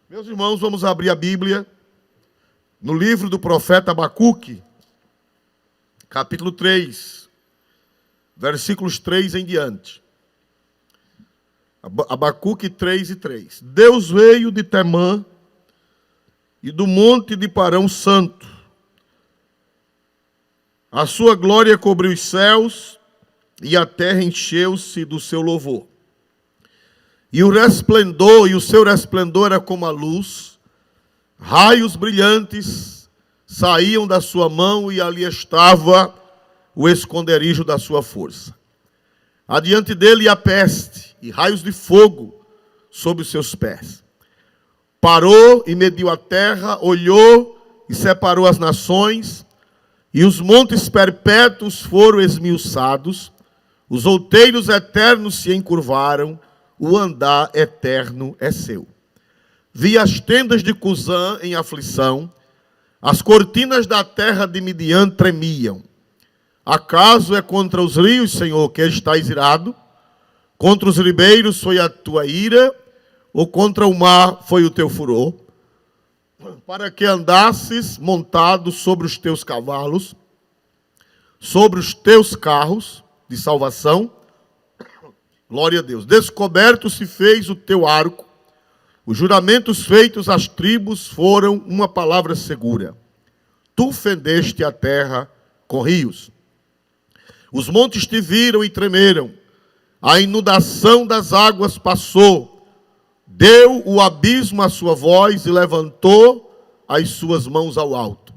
Meus irmãos, vamos abrir a Bíblia no livro do profeta Abacuque, capítulo 3, versículos 3 em diante. Abacuque 3 e 3. Deus veio de Temã e do monte de Parão Santo. A sua glória cobriu os céus e a terra encheu-se do seu louvor. E o seu resplendor era como a luz, raios brilhantes saíam da sua mão e ali estava o esconderijo da sua força. Adiante dele ia a peste e raios de fogo sob os seus pés. Parou e mediu a terra, olhou e separou as nações, e os montes perpétuos foram esmiuçados, os outeiros eternos se encurvaram, o andar eterno é seu. Vi as tendas de Cusã em aflição, as cortinas da terra de Midian tremiam. Acaso é contra os rios, Senhor, que estás irado? Contra os ribeiros foi a tua ira, ou contra o mar foi o teu furor? Para que andasses montado sobre os teus cavalos, sobre os teus carros de salvação. Glória a Deus. Descoberto se fez o teu arco, os juramentos feitos às tribos foram uma palavra segura. Tu fendeste a terra com rios. Os montes te viram e tremeram, a inundação das águas passou, deu o abismo a sua voz e levantou as suas mãos ao alto.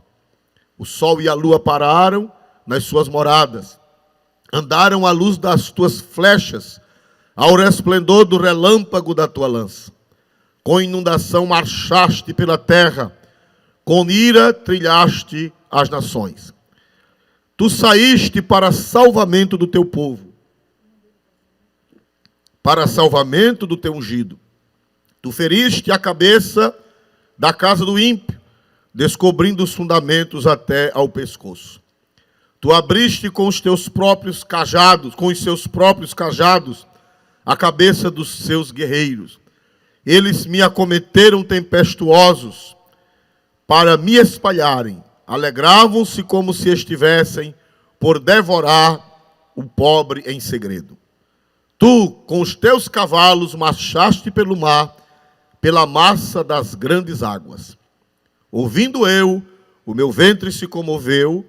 O sol e a lua pararam nas suas moradas, andaram à luz das tuas flechas, ao resplendor do relâmpago da tua lança. Com inundação marchaste pela terra, com ira trilhaste as nações. Tu saíste para salvamento do teu povo, para salvamento do teu ungido. Tu feriste a cabeça da casa do ímpio, descobrindo os fundamentos até ao pescoço. Tu abriste com os seus próprios cajados, a cabeça dos seus guerreiros. Eles me acometeram tempestuosos para me espalharem. Alegravam-se como se estivessem por devorar o pobre em segredo. Tu, com os teus cavalos, marchaste pelo mar, pela massa das grandes águas. Ouvindo eu, o meu ventre se comoveu,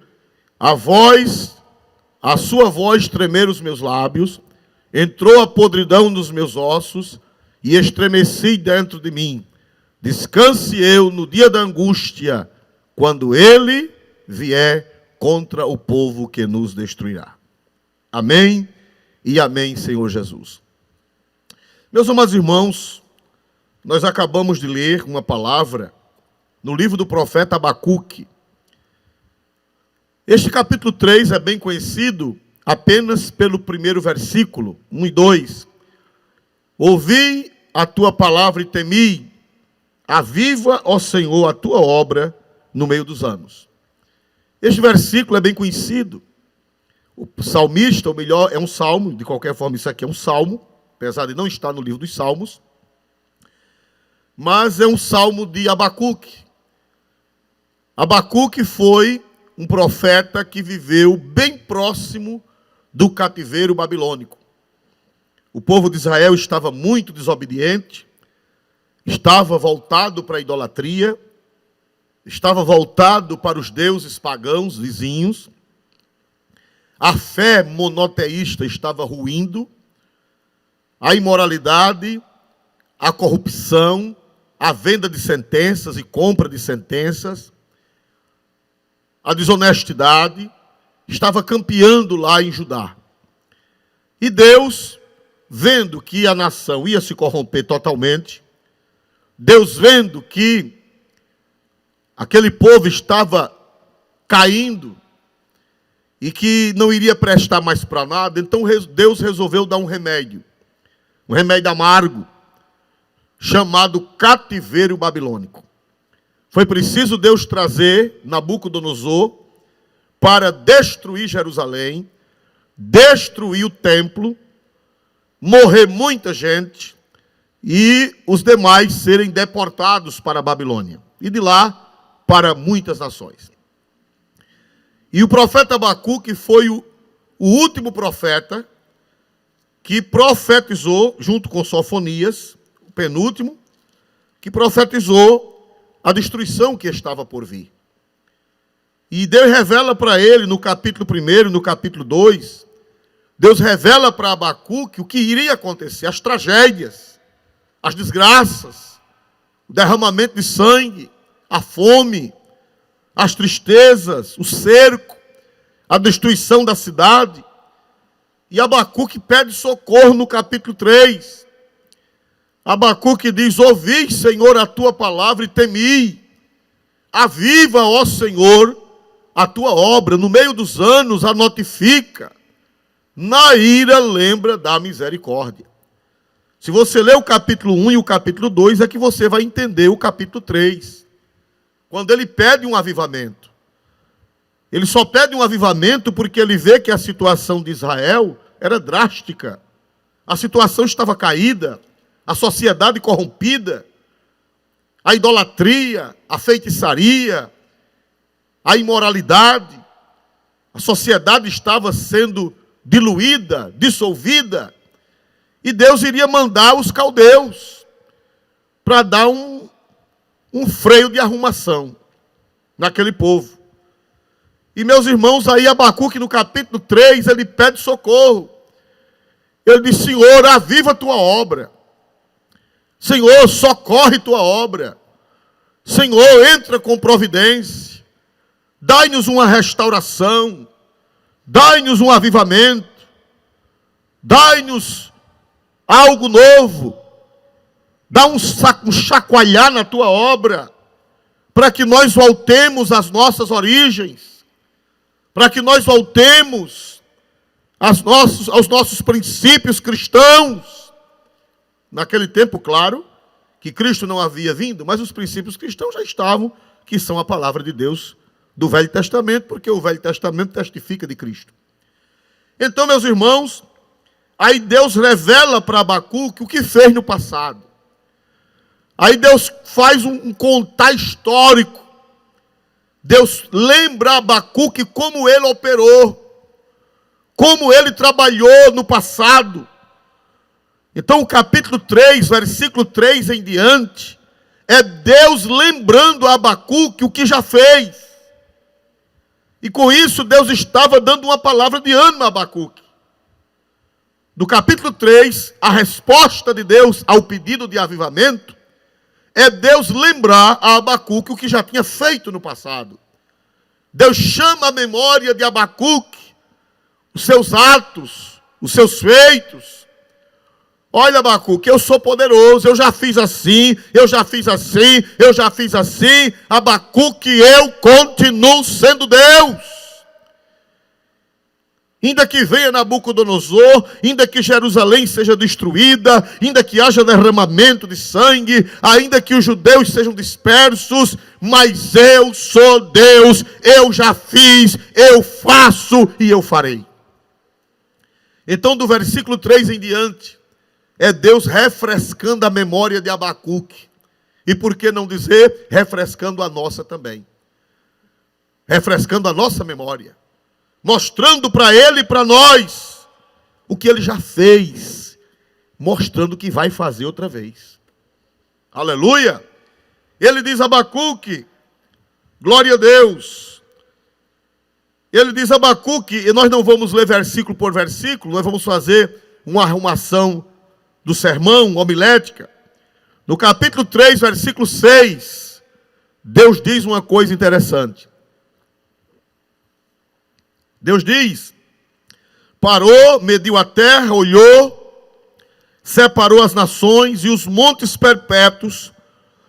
a sua voz tremer os meus lábios, entrou a podridão nos meus ossos e estremeci dentro de mim. Descanse eu no dia da angústia, quando ele vier contra o povo que nos destruirá. Amém e amém, Senhor Jesus. Meus amados irmãos, nós acabamos de ler uma palavra no livro do profeta Abacuque. Este capítulo 3 é bem conhecido apenas pelo primeiro versículo, 1 e 2. Ouvi a tua palavra e temi, aviva, ó Senhor, a tua obra no meio dos anos. Este versículo é bem conhecido. O salmista, ou melhor, é um salmo, de qualquer forma isso aqui é um salmo, apesar de não estar no livro dos Salmos, mas é um salmo de Abacuque. Abacuque foi um profeta que viveu bem próximo do cativeiro babilônico. O povo de Israel estava muito desobediente, estava voltado para a idolatria, estava voltado para os deuses pagãos vizinhos. A fé monoteísta estava ruindo, a imoralidade, a corrupção, a venda de sentenças e compra de sentenças, a desonestidade estava campeando lá em Judá. E Deus, vendo que a nação ia se corromper totalmente, Deus vendo que aquele povo estava caindo e que não iria prestar mais para nada, então Deus resolveu dar um remédio amargo, chamado cativeiro babilônico. Foi preciso Deus trazer Nabucodonosor para destruir Jerusalém, destruir o templo, morrer muita gente, e os demais serem deportados para a Babilônia, e de lá para muitas nações. E o profeta Abacuque foi o último profeta que profetizou, junto com Sofonias, o penúltimo, que profetizou a destruição que estava por vir. E Deus revela para ele, no capítulo 1 e no capítulo 2, Deus revela para Abacuque o que iria acontecer, as tragédias, as desgraças, o derramamento de sangue, a fome, as tristezas, o cerco, a destruição da cidade. E Abacuque pede socorro no capítulo 3. Abacuque diz: ouvi, Senhor, a tua palavra e temi. Aviva, ó Senhor, a tua obra, no meio dos anos a notifica. Na ira lembra da misericórdia. Se você ler o capítulo 1 e o capítulo 2, é que você vai entender o capítulo 3. Quando ele pede um avivamento. Ele só pede um avivamento porque ele vê que a situação de Israel era drástica. A situação estava caída, a sociedade corrompida, a idolatria, a feitiçaria, a imoralidade. A sociedade estava sendo diluída, dissolvida. E Deus iria mandar os caldeus para dar um freio de arrumação naquele povo. E meus irmãos, aí Abacuque no capítulo 3, ele pede socorro. Ele diz: Senhor, aviva a tua obra. Senhor, socorre tua obra. Senhor, entra com providência. Dai-nos uma restauração. Dai-nos um avivamento. Dai-nos algo novo. Dá um chacoalhar na tua obra, para que nós voltemos às nossas origens, para que nós voltemos aos nossos princípios cristãos. Naquele tempo, claro, que Cristo não havia vindo, mas os princípios cristãos já estavam, que são a palavra de Deus do Velho Testamento, porque o Velho Testamento testifica de Cristo. Então, meus irmãos, aí Deus revela para Abacuque o que fez no passado. Aí Deus faz um contar histórico. Deus lembra a Abacuque como ele operou, como ele trabalhou no passado. Então o capítulo 3, versículo 3 em diante, é Deus lembrando a Abacuque o que já fez. E com isso Deus estava dando uma palavra de ânimo a Abacuque. No capítulo 3, a resposta de Deus ao pedido de avivamento é Deus lembrar a Abacuque o que já tinha feito no passado. Deus chama a memória de Abacuque, os seus atos, os seus feitos. Olha, Abacuque, eu sou poderoso, eu já fiz assim, eu já fiz assim, eu já fiz assim. Abacuque, eu continuo sendo Deus. Ainda que venha Nabucodonosor, ainda que Jerusalém seja destruída, ainda que haja derramamento de sangue, ainda que os judeus sejam dispersos, mas eu sou Deus, eu já fiz, eu faço e eu farei. Então, do versículo 3 em diante, é Deus refrescando a memória de Abacuque. E por que não dizer, refrescando a nossa também. Refrescando a nossa memória. Mostrando para ele e para nós o que ele já fez, mostrando que vai fazer outra vez. Aleluia! Ele diz a Abacuque, glória a Deus. Ele diz a Abacuque, e nós não vamos ler versículo por versículo, nós vamos fazer uma arrumação do sermão, homilética. No capítulo 3, versículo 6, Deus diz uma coisa interessante. Deus diz: parou, mediu a terra, olhou, separou as nações e os montes perpétuos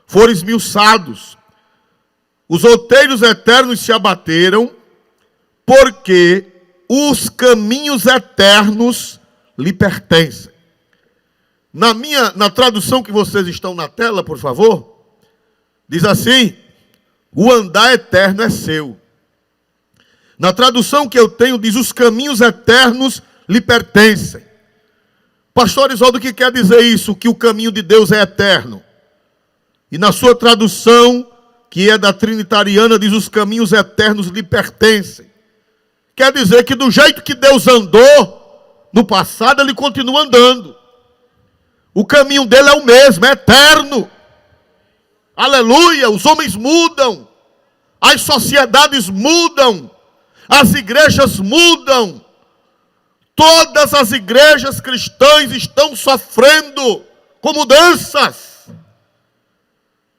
foram esmiuçados. Os outeiros eternos se abateram, porque os caminhos eternos lhe pertencem. Na tradução que vocês estão na tela, por favor, diz assim: o andar eterno é seu. Na tradução que eu tenho, diz: os caminhos eternos lhe pertencem. Pastor Isoldo, o que quer dizer isso? Que o caminho de Deus é eterno. E na sua tradução, que é da Trinitariana, diz: os caminhos eternos lhe pertencem. Quer dizer que do jeito que Deus andou no passado, ele continua andando. O caminho dele é o mesmo, é eterno. Aleluia! Os homens mudam, as sociedades mudam, as igrejas mudam. Todas as igrejas cristãs estão sofrendo com mudanças.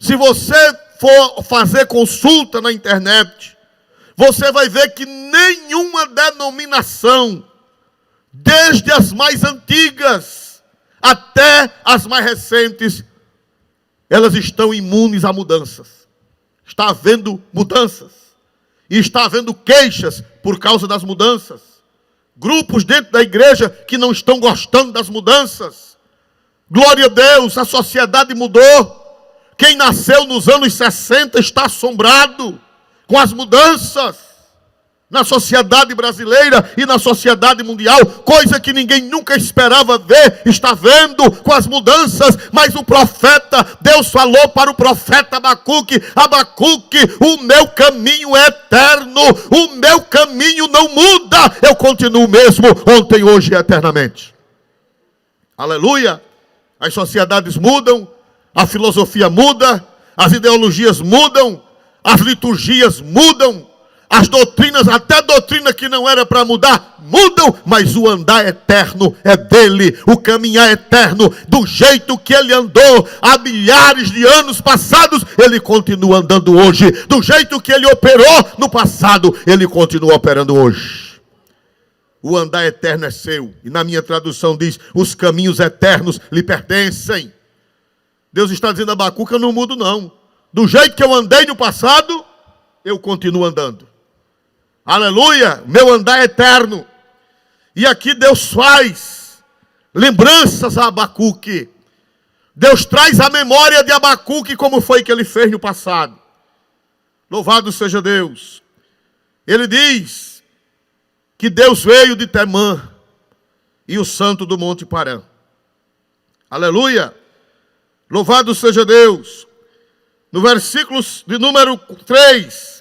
Se você for fazer consulta na internet, você vai ver que nenhuma denominação, desde as mais antigas até as mais recentes, elas estão imunes a mudanças. Está havendo mudanças. E está havendo queixas por causa das mudanças. Grupos dentro da igreja que não estão gostando das mudanças. Glória a Deus, a sociedade mudou. Quem nasceu nos anos 60 está assombrado com as mudanças na sociedade brasileira e na sociedade mundial, coisa que ninguém nunca esperava ver, está vendo com as mudanças. Mas o profeta, Deus falou para o profeta Abacuque: Abacuque, o meu caminho é eterno, o meu caminho não muda, eu continuo o mesmo, ontem, hoje e eternamente. Aleluia! As sociedades mudam, a filosofia muda, as ideologias mudam, as liturgias mudam, as doutrinas, até a doutrina que não era para mudar, mudam, mas o andar eterno é dele, o caminhar eterno, do jeito que ele andou há milhares de anos passados, ele continua andando hoje, do jeito que ele operou no passado, ele continua operando hoje. O andar eterno é seu, e na minha tradução diz: os caminhos eternos lhe pertencem. Deus está dizendo a Abacuque: eu não mudo não, do jeito que eu andei no passado, eu continuo andando. Aleluia, meu andar é eterno. E aqui Deus faz lembranças a Abacuque. Deus traz a memória de Abacuque como foi que ele fez no passado. Louvado seja Deus. Ele diz que Deus veio de Temã e o santo do Monte Parã. Aleluia. Louvado seja Deus. No versículo de número 3,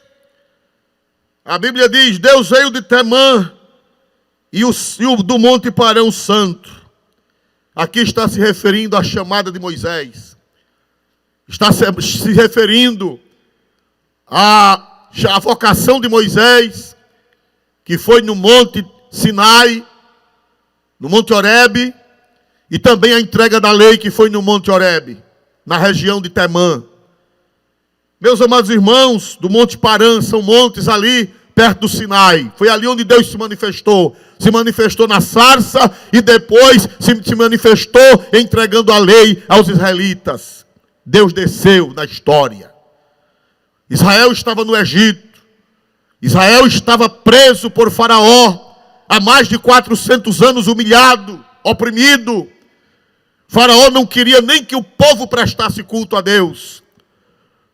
a Bíblia diz: Deus veio de Temã e o do Monte Parã santo. Aqui está se referindo à chamada de Moisés. Está se referindo à vocação de Moisés, que foi no Monte Sinai, no Monte Horebe, e também a entrega da lei, que foi no Monte Horebe, na região de Temã. Meus amados irmãos, do Monte Parã, são montes ali perto do Sinai. Foi ali onde Deus se manifestou. Se manifestou na sarça e depois se manifestou entregando a lei aos israelitas. Deus desceu na história. Israel estava no Egito. Israel estava preso por Faraó há mais de 400 anos, humilhado, oprimido. Faraó não queria nem que o povo prestasse culto a Deus.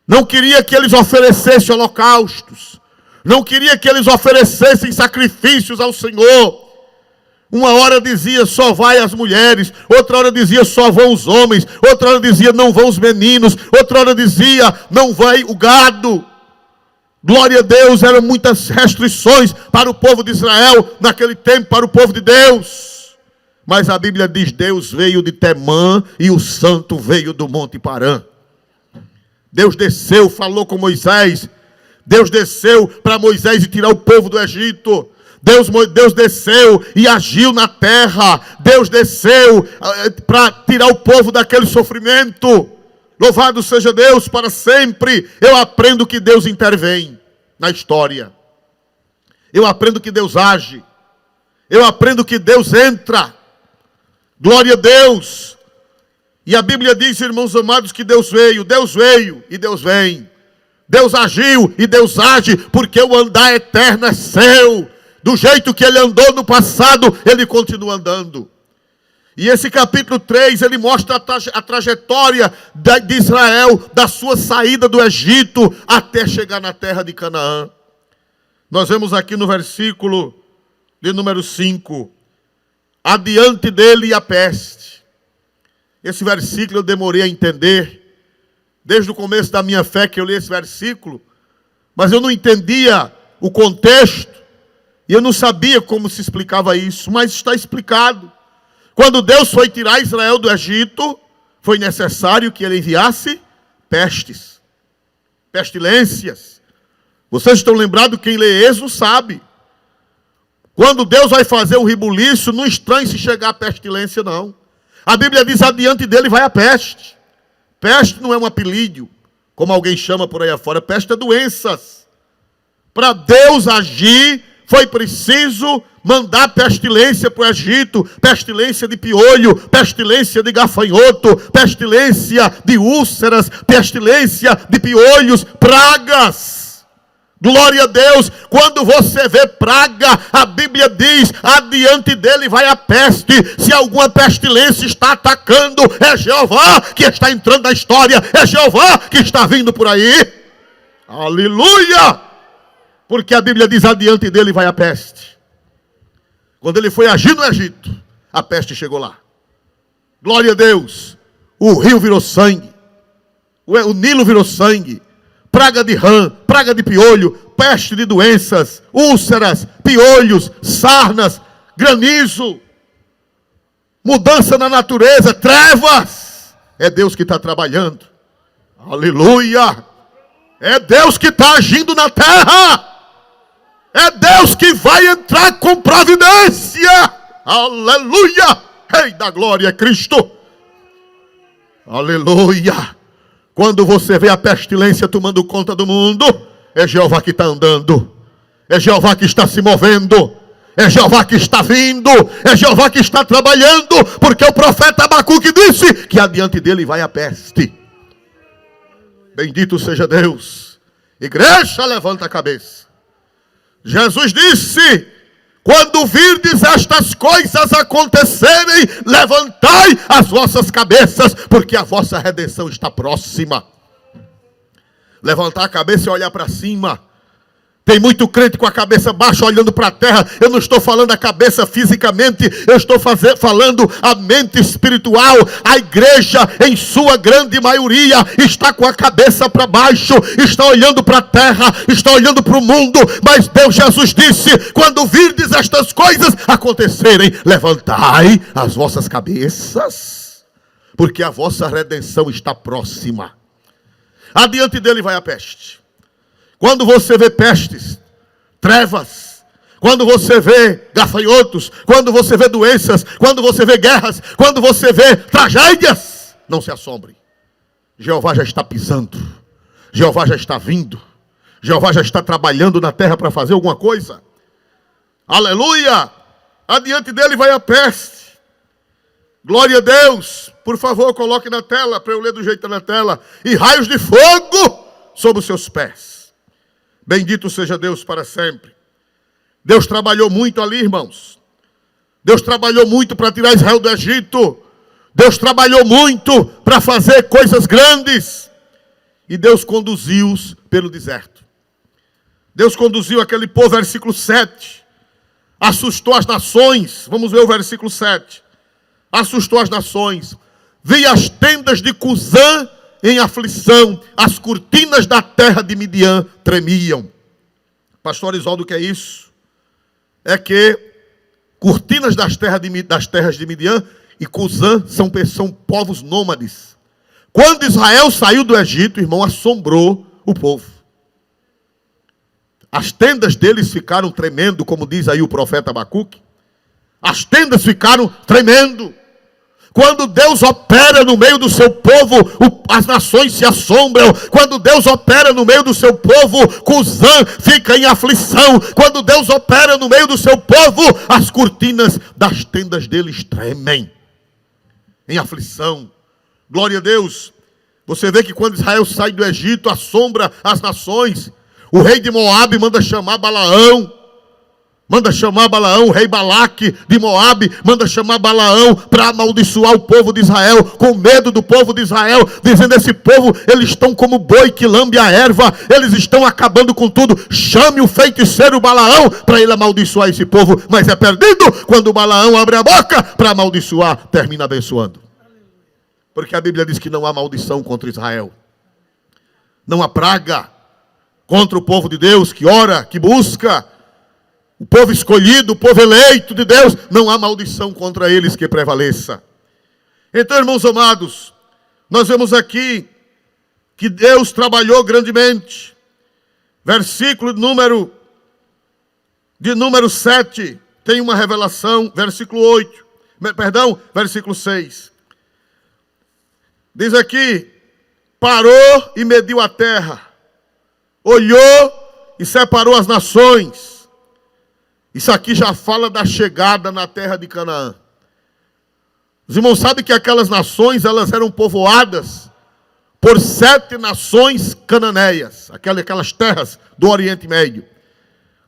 Não queria que eles oferecessem holocaustos. Não queria que eles oferecessem sacrifícios ao Senhor. Uma hora dizia: só vai as mulheres. Outra hora dizia: só vão os homens. Outra hora dizia: não vão os meninos. Outra hora dizia: não vai o gado. Glória a Deus, eram muitas restrições para o povo de Israel naquele tempo, para o povo de Deus. Mas a Bíblia diz: Deus veio de Temã e o santo veio do Monte Parã. Deus desceu, falou com Moisés. Deus desceu para Moisés e tirar o povo do Egito. Deus desceu e agiu na terra. Deus desceu para tirar o povo daquele sofrimento. Louvado seja Deus para sempre. Eu aprendo que Deus intervém na história. Eu aprendo que Deus age. Eu aprendo que Deus entra. Glória a Deus. E a Bíblia diz, irmãos amados, que Deus veio e Deus vem. Deus agiu e Deus age, porque o andar eterno é seu. Do jeito que ele andou no passado, ele continua andando. E esse capítulo 3, ele mostra a trajetória de Israel, da sua saída do Egito, até chegar na terra de Canaã. Nós vemos aqui no versículo de número 5, adiante dele ia a peste. Esse versículo eu demorei a entender, desde o começo da minha fé que eu li esse versículo, mas eu não entendia o contexto, e eu não sabia como se explicava isso, mas está explicado. Quando Deus foi tirar Israel do Egito, foi necessário que ele enviasse pestes, pestilências. Vocês estão lembrados, quem lê Êxodo sabe. Quando Deus vai fazer um rebuliço, não estranhe se chegar a pestilência, não. A Bíblia diz, adiante dele vai a peste. Peste não é um apelídio, como alguém chama por aí afora. Peste é doenças. Para Deus agir, foi preciso mandar pestilência para o Egito. Pestilência de piolho, pestilência de gafanhoto, pestilência de úlceras, pestilência de piolhos, pragas. Glória a Deus, quando você vê praga, a Bíblia diz, adiante dele vai a peste. Se alguma pestilência está atacando, é Jeová que está entrando na história, é Jeová que está vindo por aí. Aleluia! Porque a Bíblia diz, adiante dele vai a peste. Quando ele foi agir no Egito, a peste chegou lá. Glória a Deus, o rio virou sangue, o Nilo virou sangue. Praga de rã, praga de piolho, peste de doenças, úlceras, piolhos, sarnas, granizo, mudança na natureza, trevas. É Deus que está trabalhando. Aleluia! É Deus que está agindo na terra. É Deus que vai entrar com providência. Aleluia! Rei da glória é Cristo. Aleluia! Quando você vê a pestilência tomando conta do mundo, é Jeová que está andando, é Jeová que está se movendo, é Jeová que está vindo, é Jeová que está trabalhando, porque o profeta Abacuque disse que adiante dele vai a peste. Bendito seja Deus. Igreja, levanta a cabeça. Jesus disse, quando virdes estas coisas acontecerem, levantai as vossas cabeças, porque a vossa redenção está próxima. Levantar a cabeça e olhar para cima. Tem muito crente com a cabeça baixa olhando para a terra. Eu não estou falando a cabeça fisicamente, eu estou falando a mente espiritual. A igreja, em sua grande maioria, está com a cabeça para baixo, está olhando para a terra, está olhando para o mundo. Mas Deus, Jesus disse, quando virdes estas coisas acontecerem, levantai as vossas cabeças, porque a vossa redenção está próxima. Adiante dele vai a peste. Quando você vê pestes, trevas, quando você vê gafanhotos, quando você vê doenças, quando você vê guerras, quando você vê tragédias, não se assombre. Jeová já está pisando, Jeová já está vindo, Jeová já está trabalhando na terra para fazer alguma coisa. Aleluia! Adiante dele vai a peste. Glória a Deus. Por favor, coloque na tela, para eu ler do jeito que está na tela. E raios de fogo sobre os seus pés. Bendito seja Deus para sempre. Deus trabalhou muito ali, irmãos. Deus trabalhou muito para tirar Israel do Egito. Deus trabalhou muito para fazer coisas grandes. E Deus conduziu-os pelo deserto. Deus conduziu aquele povo, versículo 7. Assustou as nações. Vamos ver o versículo 7. Assustou as nações. Vi as tendas de Cusã em aflição, as cortinas da terra de Midian tremiam. Pastor Isoldo, o que é isso? É que cortinas das terras de Midian e Cusã são povos nômades. Quando Israel saiu do Egito, irmão, assombrou o povo. As tendas deles ficaram tremendo, como diz aí o profeta Abacuque. As tendas ficaram tremendo. Quando Deus opera no meio do seu povo, as nações se assombram. Quando Deus opera no meio do seu povo, Cusã fica em aflição. Quando Deus opera no meio do seu povo, as cortinas das tendas deles tremem. Em aflição. Glória a Deus. Você vê que quando Israel sai do Egito, assombra as nações. O rei de Moabe manda chamar Balaão. Manda chamar Balaão, o rei Balaque de Moabe, manda chamar Balaão para amaldiçoar o povo de Israel, com medo do povo de Israel, dizendo: esse povo, eles estão como boi que lambe a erva, eles estão acabando com tudo. Chame o feiticeiro Balaão para ele amaldiçoar esse povo, mas é perdido quando o Balaão abre a boca para amaldiçoar, termina abençoando. Porque a Bíblia diz que não há maldição contra Israel, não há praga contra o povo de Deus que ora, que busca. O povo escolhido, o povo eleito de Deus, não há maldição contra eles que prevaleça. Então, irmãos amados, nós vemos aqui que Deus trabalhou grandemente. Versículo de número 7, tem uma revelação, versículo 6. Diz aqui: parou e mediu a terra, olhou e separou as nações. Isso aqui já fala da chegada na terra de Canaã. Os irmãos sabem que aquelas nações, elas eram povoadas por 7 nações cananeias, aquelas terras do Oriente Médio.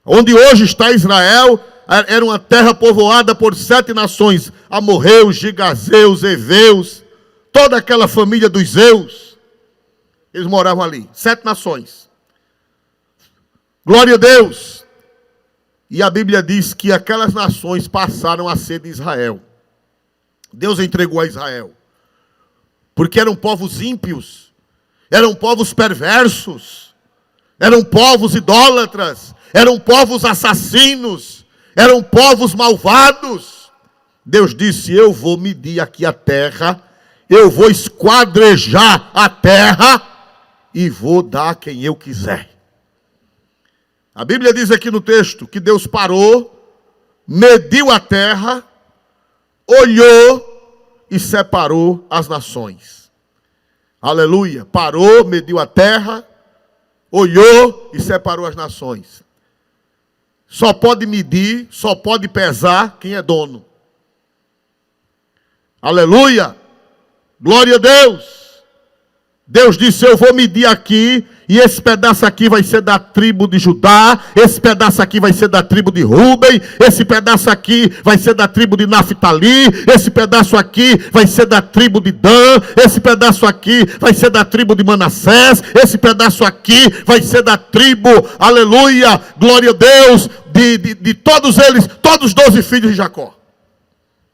Onde hoje está Israel, era uma terra povoada por 7 nações: amorreus, gigazeus, heveus, toda aquela família dos Zeus. Eles moravam ali, 7 nações. Glória a Deus. E a Bíblia diz que aquelas nações passaram a ser de Israel. Deus entregou a Israel. Porque eram povos ímpios, eram povos perversos, eram povos idólatras, eram povos assassinos, eram povos malvados. Deus disse: eu vou medir aqui a terra, eu vou esquadrejar a terra e vou dar a quem eu quiser. A Bíblia diz aqui no texto que Deus parou, mediu a terra, olhou e separou as nações. Aleluia. Parou, mediu a terra, olhou e separou as nações. Só pode medir, só pode pesar quem é dono. Aleluia. Glória a Deus. Deus disse: eu vou medir aqui, e esse pedaço aqui vai ser da tribo de Judá, esse pedaço aqui vai ser da tribo de Rúben, esse pedaço aqui vai ser da tribo de Naftali, esse pedaço aqui vai ser da tribo de Dan, esse pedaço aqui vai ser da tribo de Manassés, esse pedaço aqui vai ser da tribo, aleluia, glória a Deus, de todos eles, todos os 12 filhos de Jacó.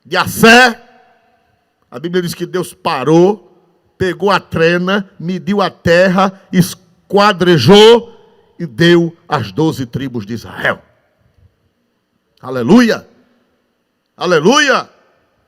De Assé, a Bíblia diz que Deus parou, pegou a trena, mediu a terra, esquadrejou e deu as 12 tribos de Israel. Aleluia! Aleluia!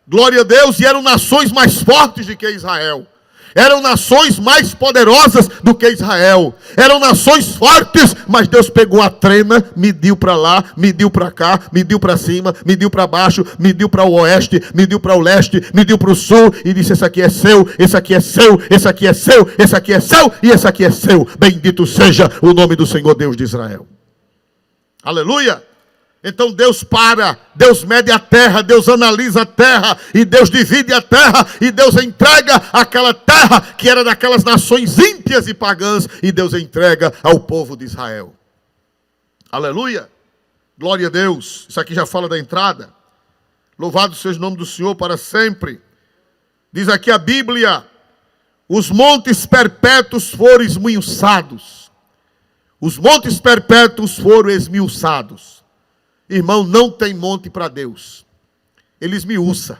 Glória a Deus! E eram nações mais fortes do que Israel. Eram nações mais poderosas do que Israel. Eram nações fortes, mas Deus pegou a trena, mediu para lá, mediu para cá, mediu para cima, mediu para baixo, mediu para o oeste, mediu para o leste, mediu para o sul e disse: esse aqui é seu, esse aqui é seu, esse aqui é seu, esse aqui é seu e esse aqui é seu. Bendito seja o nome do Senhor Deus de Israel. Aleluia! Então Deus para, Deus mede a terra, Deus analisa a terra, e Deus divide a terra, e Deus entrega aquela terra que era daquelas nações ímpias e pagãs, e Deus entrega ao povo de Israel. Aleluia! Glória a Deus! Isso aqui já fala da entrada. Louvado seja o nome do Senhor para sempre. Diz aqui a Bíblia: os montes perpétuos foram esmiuçados. Os montes perpétuos foram esmiuçados. Irmão, não tem monte para Deus. Ele esmiuça.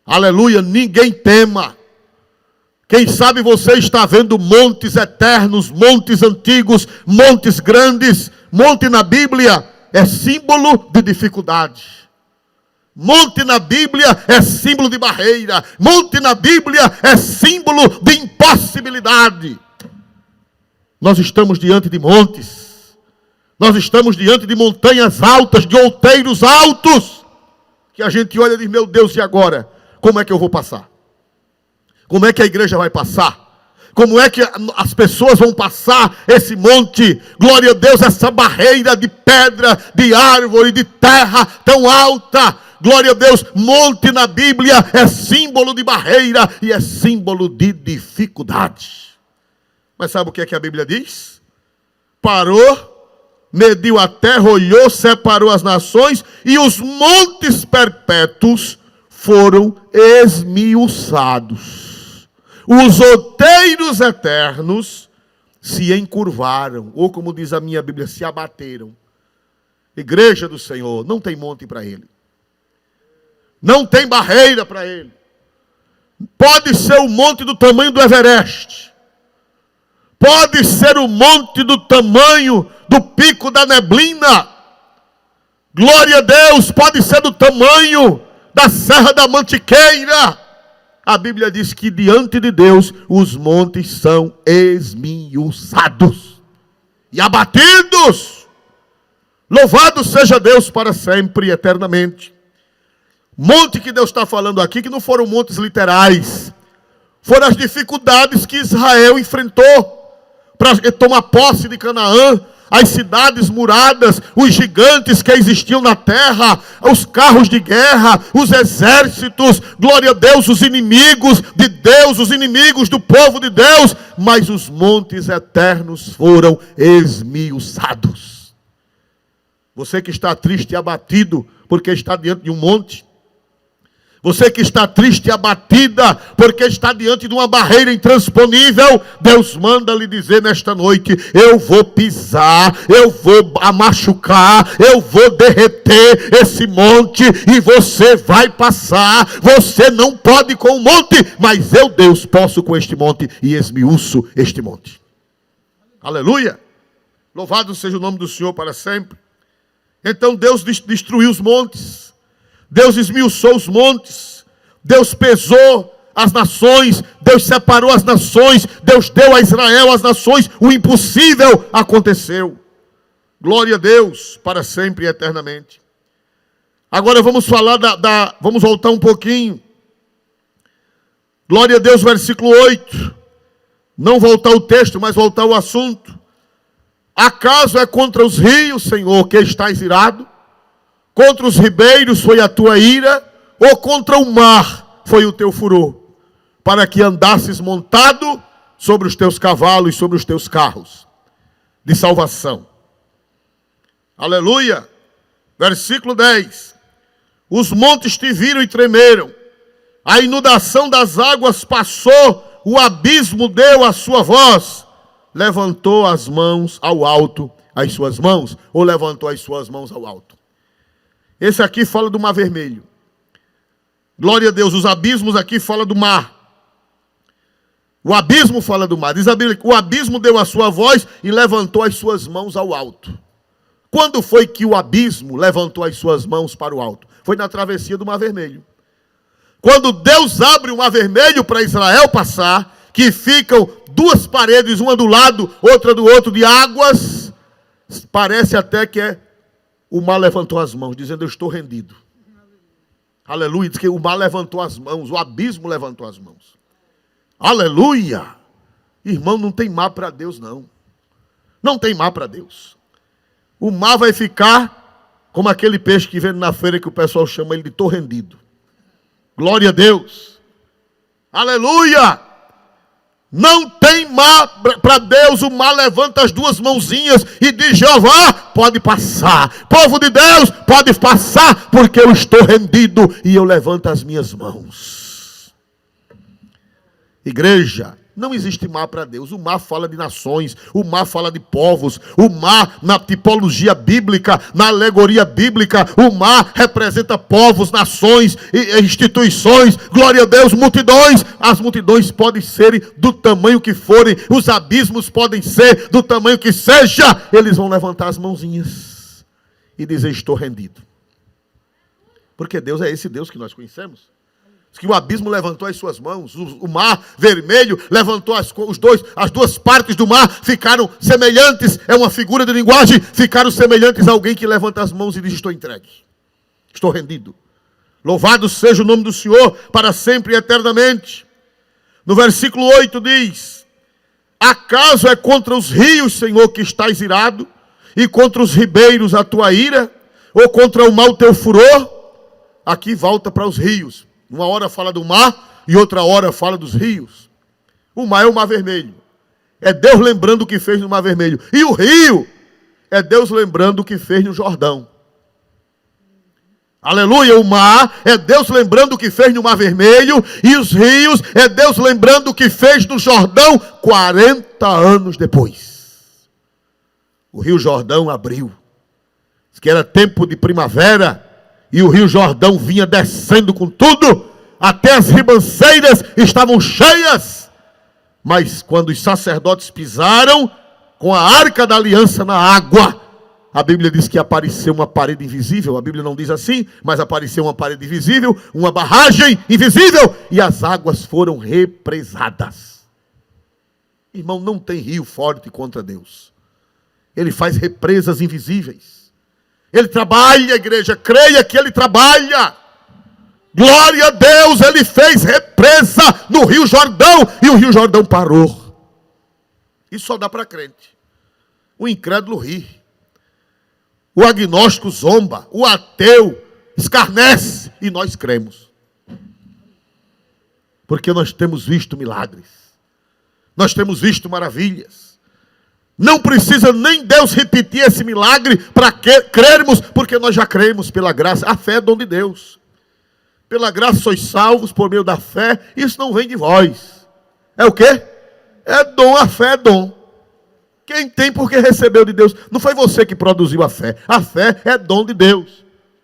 Aleluia, ninguém tema. Quem sabe você está vendo montes eternos, montes antigos, montes grandes. Monte na Bíblia é símbolo de dificuldade. Monte na Bíblia é símbolo de barreira. Monte na Bíblia é símbolo de impossibilidade. Nós estamos diante de montes. Nós estamos diante de montanhas altas, de outeiros altos, que a gente olha e diz: meu Deus, e agora? Como é que eu vou passar? Como é que a igreja vai passar? Como é que as pessoas vão passar esse monte? Glória a Deus, essa barreira de pedra, de árvore, de terra tão alta. Glória a Deus, monte na Bíblia é símbolo de barreira e é símbolo de dificuldade. Mas sabe o que é que a Bíblia diz? Parou, mediu a terra, olhou, separou as nações, e os montes perpétuos foram esmiuçados. Os outeiros eternos se encurvaram, ou como diz a minha Bíblia, se abateram. Igreja do Senhor, não tem monte para ele. Não tem barreira para ele. Pode ser o monte do tamanho do Everest. Pode ser o monte do tamanho do Pico da Neblina. Glória a Deus, pode ser do tamanho da Serra da Mantiqueira. A Bíblia diz que diante de Deus os montes são esmiuçados e abatidos. Louvado seja Deus para sempre e eternamente. Monte que Deus está falando aqui, que não foram montes literais, foram as dificuldades que Israel enfrentou para tomar posse de Canaã, as cidades muradas, os gigantes que existiam na terra, os carros de guerra, os exércitos, glória a Deus, os inimigos de Deus, os inimigos do povo de Deus, mas os montes eternos foram esmiuçados. Você que está triste e abatido porque está diante de um monte, você que está triste e abatida porque está diante de uma barreira intransponível, Deus manda lhe dizer nesta noite: eu vou pisar, eu vou machucar, eu vou derreter esse monte e você vai passar. Você não pode com o monte, mas eu, Deus, posso com este monte e esmiuço este monte. Aleluia! Louvado seja o nome do Senhor para sempre. Então Deus destruiu os montes. Deus esmiuçou os montes, Deus pesou as nações, Deus separou as nações, Deus deu a Israel as nações, o impossível aconteceu. Glória a Deus, para sempre e eternamente. Agora vamos falar vamos voltar um pouquinho. Glória a Deus, versículo 8. Não voltar o texto, mas voltar o assunto. Acaso é contra os rios, Senhor, que estás irado? Contra os ribeiros foi a tua ira, ou contra o mar foi o teu furor, para que andasses montado sobre os teus cavalos, sobre os teus carros de salvação. Aleluia. Versículo 10. Os montes te viram e tremeram, a inundação das águas passou, o abismo deu a sua voz, levantou as mãos ao alto, as suas mãos, ou levantou as suas mãos ao alto. Esse aqui fala do mar vermelho. Glória a Deus, os abismos aqui falam do mar. O abismo fala do mar. Diz a Bíblia que o abismo deu a sua voz e levantou as suas mãos ao alto. Quando foi que o abismo levantou as suas mãos para o alto? Foi na travessia do mar vermelho. Quando Deus abre o mar vermelho para Israel passar, que ficam duas paredes, uma do lado, outra do outro, de águas, parece até que o mar levantou as mãos, dizendo: eu estou rendido. Aleluia. Diz que o mar levantou as mãos, o abismo levantou as mãos. Aleluia. Irmão, não tem mar para Deus, não. Não tem mar para Deus. O mar vai ficar como aquele peixe que vende na feira, que o pessoal chama ele de tô rendido. Glória a Deus. Aleluia. Não tem mar para Deus. O mar levanta as duas mãozinhas e diz: Jeová, pode passar. Povo de Deus, pode passar, porque eu estou rendido e eu levanto as minhas mãos. Igreja, não existe mar para Deus. O mar fala de nações, o mar fala de povos, o mar, na tipologia bíblica, na alegoria bíblica, o mar representa povos, nações, instituições, glória a Deus, multidões. As multidões podem ser do tamanho que forem, os abismos podem ser do tamanho que seja, eles vão levantar as mãozinhas e dizer: estou rendido. Porque Deus é esse Deus que nós conhecemos. Que o abismo levantou as suas mãos, o mar vermelho levantou as duas partes do mar, ficaram semelhantes, é uma figura de linguagem, ficaram semelhantes a alguém que levanta as mãos e diz: estou entregue, estou rendido. Louvado seja o nome do Senhor, para sempre e eternamente. No versículo 8 diz: acaso é contra os rios, Senhor, que estás irado, e contra os ribeiros a tua ira, ou contra o mar o teu furor? Aqui volta para os rios. Uma hora fala do mar e outra hora fala dos rios. O mar é o mar vermelho. É Deus lembrando o que fez no mar vermelho. E o rio é Deus lembrando o que fez no Jordão. Aleluia, o mar é Deus lembrando o que fez no Mar Vermelho, e os rios é Deus lembrando o que fez no Jordão 40 anos depois. O Rio Jordão abriu, diz que era tempo de primavera, e o Rio Jordão vinha descendo com tudo, até as ribanceiras estavam cheias. Mas quando os sacerdotes pisaram com a arca da aliança na água, a Bíblia diz que apareceu uma parede invisível. A Bíblia não diz assim, mas apareceu uma parede invisível, uma barragem invisível, e as águas foram represadas. Irmão, não tem rio forte contra Deus. Ele faz represas invisíveis. Ele trabalha, igreja, creia que Ele trabalha. Glória a Deus, Ele fez represa no Rio Jordão, e o Rio Jordão parou. Isso só dá para crente. O incrédulo ri. O agnóstico zomba, o ateu escarnece, e nós cremos. Porque nós temos visto milagres. Nós temos visto maravilhas. Não precisa nem Deus repetir esse milagre para crermos, porque nós já cremos pela graça. A fé é dom de Deus. Pela graça sois salvos por meio da fé. Isso não vem de vós. É o quê? É dom, a fé é dom. Quem tem porque recebeu de Deus. Não foi você que produziu a fé. A fé é dom de Deus.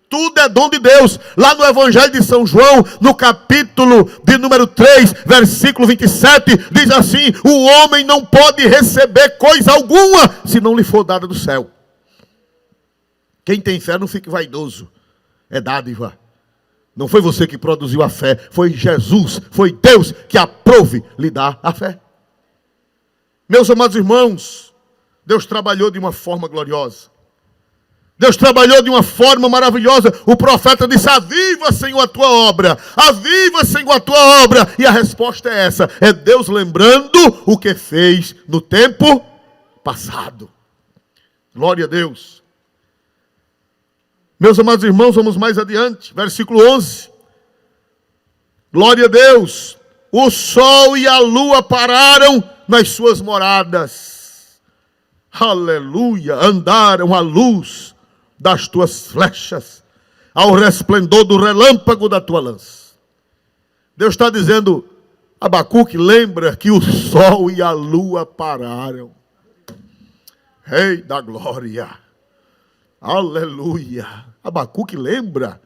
Tudo é dom de Deus. Lá no Evangelho de São João, no capítulo de número 3, versículo 27, diz assim: o homem não pode receber coisa alguma se não lhe for dada do céu. Quem tem fé não fique vaidoso. É dádiva. Não foi você que produziu a fé. Foi Jesus, foi Deus que aprove lhe dar a fé. Meus amados irmãos, Deus trabalhou de uma forma gloriosa. Deus trabalhou de uma forma maravilhosa. O profeta disse: aviva, Senhor, a tua obra. Aviva, Senhor, a tua obra. E a resposta é essa. É Deus lembrando o que fez no tempo passado. Glória a Deus. Meus amados irmãos, vamos mais adiante. Versículo 11. Glória a Deus. O sol e a lua pararam nas suas moradas. Aleluia. Andaram à luz das tuas flechas, ao resplendor do relâmpago da tua lança. Deus está dizendo: Abacuque, lembra que o sol e a lua pararam. Rei da glória. Aleluia. Abacuque, lembra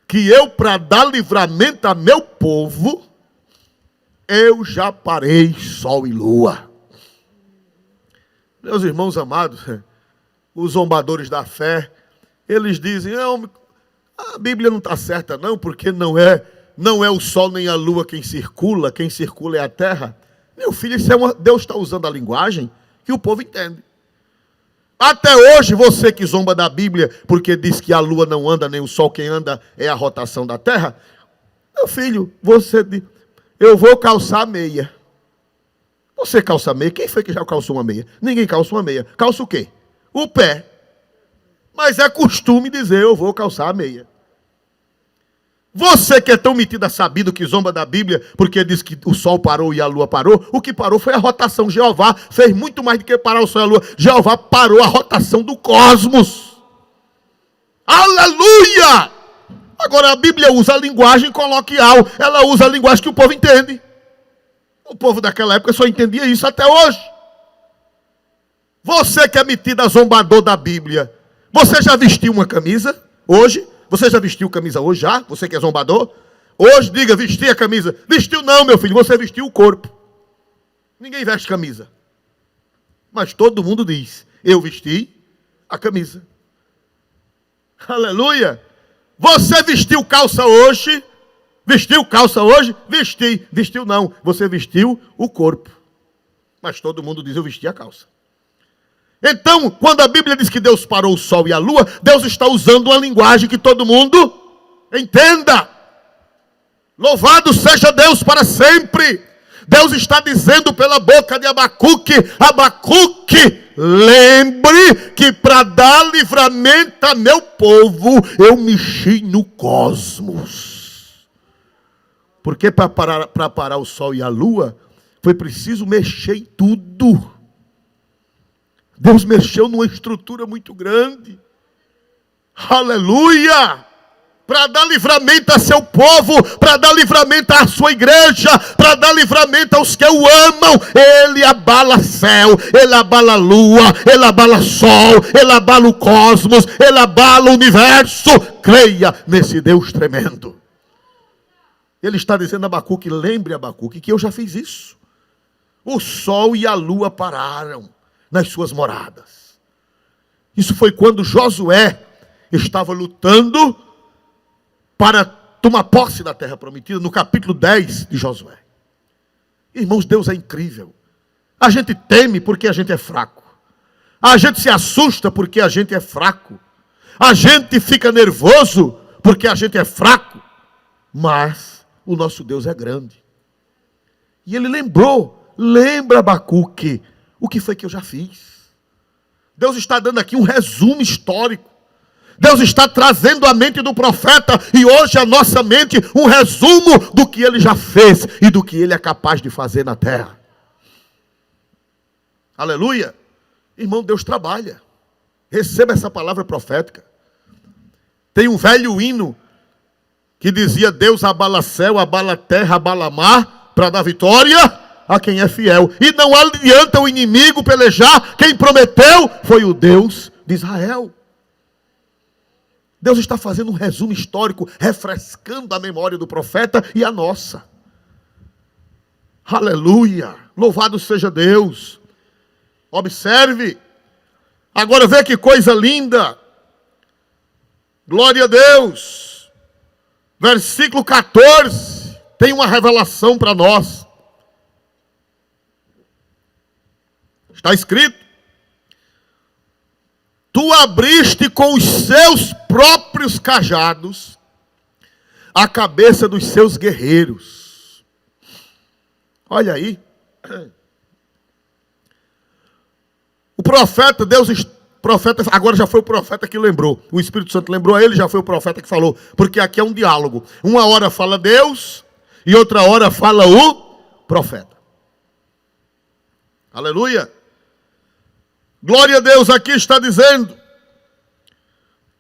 que eu, para dar livramento a meu povo, eu já parei sol e lua. Meus irmãos amados, os zombadores da fé, eles dizem: não, a Bíblia não está certa não, porque não é o sol nem a lua quem circula é a terra. Meu filho, Deus está usando a linguagem que o povo entende. Até hoje, você que zomba da Bíblia, porque diz que a lua não anda, nem o sol, quem anda é a rotação da terra. Meu filho, você diz: eu vou calçar meia. Você calça meia? Quem foi que já calçou uma meia? Ninguém calça uma meia. Calça o quê? O pé. Mas é costume dizer: eu vou calçar a meia. Você que é tão metido a sabido, que zomba da Bíblia, porque diz que o sol parou e a lua parou, o que parou foi a rotação. Jeová fez muito mais do que parar o sol e a lua. Jeová parou a rotação do cosmos. Aleluia! Agora a Bíblia usa a linguagem coloquial, ela usa a linguagem que o povo entende. O povo daquela época só entendia isso até hoje. Você que é metido a zombador da Bíblia, você já vestiu uma camisa hoje? Você já vestiu camisa hoje já? Você que é zombador? Hoje, diga: vestir a camisa. Vestiu não, meu filho, você vestiu o corpo. Ninguém veste camisa. Mas todo mundo diz: eu vesti a camisa. Aleluia. Você vestiu calça hoje? Vestiu calça hoje? Vesti. Vestiu não, você vestiu o corpo. Mas todo mundo diz: eu vesti a calça. Então, quando a Bíblia diz que Deus parou o sol e a lua, Deus está usando uma linguagem que todo mundo entenda. Louvado seja Deus para sempre. Deus está dizendo pela boca de Abacuque: Abacuque, lembre que para dar livramento a meu povo, eu mexi no cosmos. Porque para parar o sol e a lua, foi preciso mexer em tudo. Deus mexeu numa estrutura muito grande. Aleluia! Para dar livramento a seu povo, para dar livramento à sua igreja, para dar livramento aos que o amam. Ele abala céu, ele abala lua, ele abala sol, ele abala o cosmos, ele abala o universo. Creia nesse Deus tremendo. Ele está dizendo a Abacuque, lembre Abacuque, que eu já fiz isso. O sol e a lua pararam nas suas moradas. Isso foi quando Josué estava lutando para tomar posse da terra prometida, no capítulo 10 de Josué. Irmãos, Deus é incrível. A gente teme porque a gente é fraco. A gente se assusta porque a gente é fraco. A gente fica nervoso porque a gente é fraco. Mas o nosso Deus é grande. E ele lembra Abacuque, o que foi que eu já fiz. Deus está dando aqui um resumo histórico. Deus está trazendo à mente do profeta e hoje a nossa mente um resumo do que ele já fez e do que ele é capaz de fazer na terra. Aleluia. Irmão, Deus trabalha. Receba essa palavra profética. Tem um velho hino que dizia: Deus abala céu, abala terra, abala mar, para dar vitória a quem é fiel. E não adianta o inimigo pelejar, quem prometeu foi o Deus de Israel. Deus está fazendo um resumo histórico, refrescando a memória do profeta e a nossa. Aleluia! Louvado seja Deus. Observe. Agora vê que coisa linda. Glória a Deus. Versículo 14. Tem uma revelação para nós. Está escrito: Tu abriste com os seus próprios cajados a cabeça dos seus guerreiros. Olha aí. O profeta, agora já foi o profeta que lembrou. O Espírito Santo lembrou a ele, já foi o profeta que falou. Porque aqui é um diálogo. Uma hora fala Deus e outra hora fala o profeta. Aleluia. Glória a Deus, aqui está dizendo: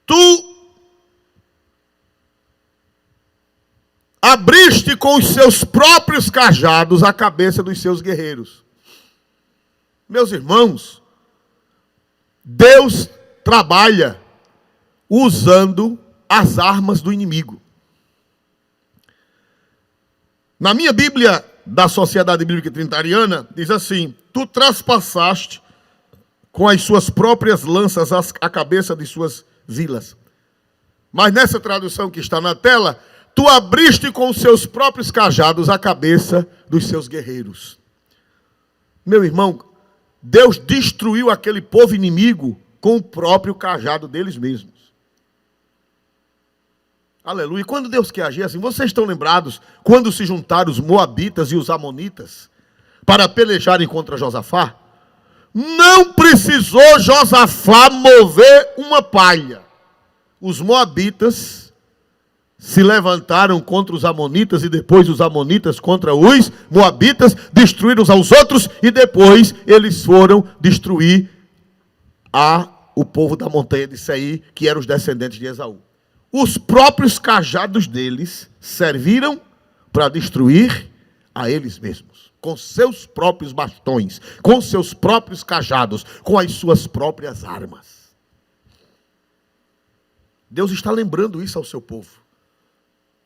Tu abriste com os seus próprios cajados a cabeça dos seus guerreiros. Meus irmãos, Deus trabalha usando as armas do inimigo. Na minha Bíblia da Sociedade Bíblica Trinitariana, diz assim: Tu traspassaste com as suas próprias lanças a cabeça de suas vilas. Mas nessa tradução que está na tela, tu abriste com os seus próprios cajados a cabeça dos seus guerreiros. Meu irmão, Deus destruiu aquele povo inimigo com o próprio cajado deles mesmos. Aleluia. E quando Deus quer agir assim, vocês estão lembrados quando se juntaram os moabitas e os amonitas para pelejarem contra Josafá? Não precisou Josafá mover uma palha. Os moabitas se levantaram contra os amonitas e depois os amonitas contra os moabitas, destruíram uns aos outros e depois eles foram destruir o povo da montanha de Seir, que eram os descendentes de Esaú. Os próprios cajados deles serviram para destruir a eles mesmos, com seus próprios bastões, com seus próprios cajados, com as suas próprias armas. Deus está lembrando isso ao seu povo.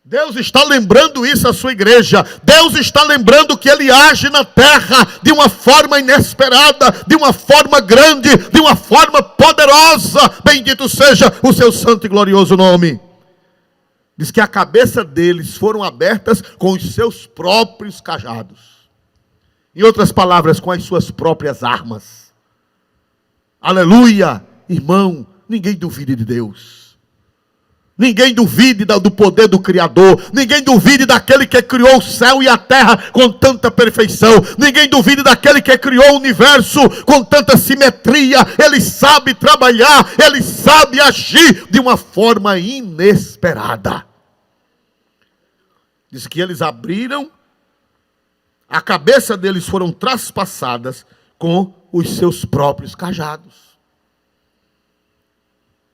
Deus está lembrando isso à sua igreja. Deus está lembrando que Ele age na terra de uma forma inesperada, de uma forma grande, de uma forma poderosa. Bendito seja o seu santo e glorioso nome. Diz que a cabeça deles foram abertas com os seus próprios cajados. Em outras palavras, com as suas próprias armas. Aleluia! Irmão, ninguém duvide de Deus. Ninguém duvide do poder do Criador. Ninguém duvide daquele que criou o céu e a terra com tanta perfeição. Ninguém duvide daquele que criou o universo com tanta simetria. Ele sabe trabalhar, ele sabe agir de uma forma inesperada. Diz que eles abriram, a cabeça deles foram traspassadas com os seus próprios cajados.